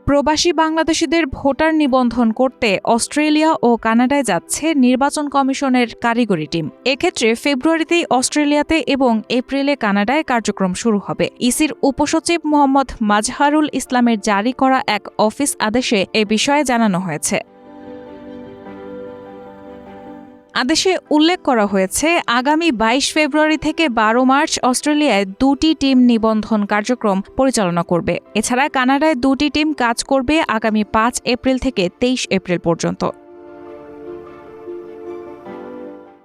প্রবাসী বাংলাদেশিদের ভোটার নিবন্ধন করতে অস্ট্রেলিয়া ও কানাডায় যাচ্ছে নির্বাচন কমিশনের কারিগরি টিম। এক্ষেত্রে ফেব্রুয়ারিতেই অস্ট্রেলিয়াতে এবং এপ্রিলে কানাডায় কার্যক্রম শুরু হবে। ইসির উপসচিব মোহাম্মদ মাজহারুল ইসলামের জারি করা এক অফিস আদেশে এ বিষয়ে জানানো হয়েছে। আদেশে উল্লেখ করা হয়েছে, আগামী ২২ ফেব্রুয়ারি থেকে ১২ মার্চ অস্ট্রেলিয়ায় ২টি টিম নিবন্ধন কার্যক্রম পরিচালনা করবে। এছাড়া কানাডায় ২টি টিম কাজ করবে আগামী ৫ এপ্রিল থেকে ২৩ এপ্রিল পর্যন্ত।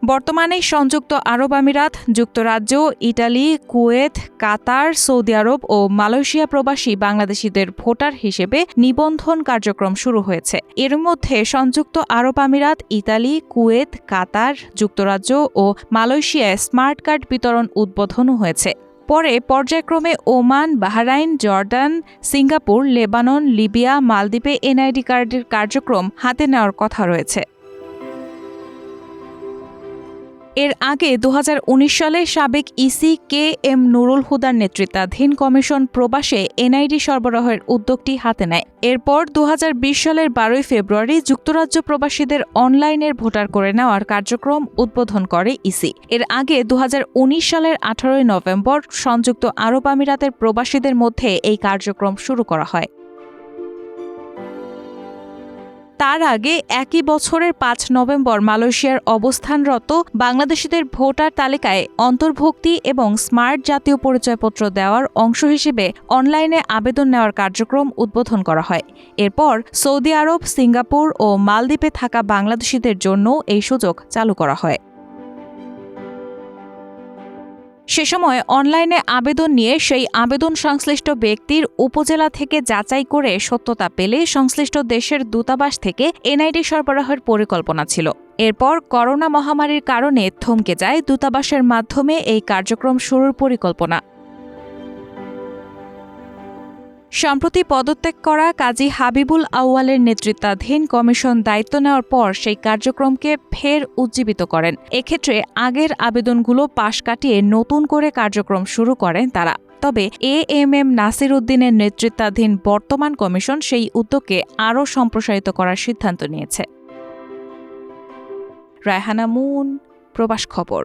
বর্তমানে সংযুক্ত আরব আমিরাত, যুক্তরাজ্য, ইটালি, কুয়েত, কাতার, সৌদি আরব ও মালয়েশিয়া প্রবাসী বাংলাদেশিদের ভোটার হিসেবে নিবন্ধন কার্যক্রম শুরু হয়েছে। এর মধ্যে সংযুক্ত আরব আমিরাত, ইতালি, কুয়েত, কাতার, যুক্তরাজ্য ও মালয়েশিয়ায় স্মার্ট কার্ড বিতরণ উদ্বোধনও হয়েছে। পরে পর্যায়ক্রমে Oman, Bahrain, Jordan, Singapore, Lebanon, Libya, মালদ্বীপে এনআইডি কার্ডের কার্যক্রম হাতে নেওয়ার কথা রয়েছে। এর আগে ২০১৯ সালে সাবেক ইসি কে এম নুরুল হুদার নেতৃত্বাধীন কমিশন প্রবাসে এনআইডি সরবরাহের উদ্যোগটি হাতে নেয়। এরপর ২০২০ সালের ১২ ফেব্রুয়ারি যুক্তরাজ্য প্রবাসীদের অনলাইনের ভোটার করে নেওয়ার কার্যক্রম উদ্বোধন করে ইসি। এর আগে ২০১৯ সালের ১৮ নভেম্বর সংযুক্ত আরব আমিরাতের প্রবাসীদের মধ্যে এই কার্যক্রম শুরু করা হয়। তার আগে একই বছরের ৫ নভেম্বর মালয়েশিয়ার অবস্থানরত বাংলাদেশিদের ভোটার তালিকায় অন্তর্ভুক্তি এবং স্মার্ট জাতীয় পরিচয়পত্র দেওয়ার অংশ হিসেবে অনলাইনে আবেদন নেওয়ার কার্যক্রম উদ্বোধন করা হয়। এরপর সৌদি আরব, সিঙ্গাপুর ও মালদ্বীপে থাকা বাংলাদেশিদের জন্য এই সুযোগ চালু করা হয়। সে সময় অনলাইনে আবেদন নিয়ে সেই আবেদন সংশ্লিষ্ট ব্যক্তির উপজেলা থেকে যাচাই করে সত্যতা পেলে সংশ্লিষ্ট দেশের দূতাবাস থেকে এনআইডি সরবরাহের পরিকল্পনা ছিল। এরপর করোনা মহামারীর কারণে থমকে যায় দূতাবাসের মাধ্যমে এই কার্যক্রম শুরুর পরিকল্পনা। সম্প্রতি পদত্যাগ করা কাজী হাবিবুল আউয়ালের নেতৃত্বাধীন কমিশন দায়িত্ব নেওয়ার পর সেই কার্যক্রমকে ফের উজ্জীবিত করেন। এক্ষেত্রে আগের আবেদনগুলো পাশ কাটিয়ে নতুন করে কার্যক্রম শুরু করেন তারা। তবে এএমএম নাসির উদ্দিনের নেতৃত্বাধীন বর্তমান কমিশন সেই উদ্যোগকে আরও সম্প্রসারিত করার সিদ্ধান্ত নিয়েছে। রায়হানা মুন, প্রবাস খবর।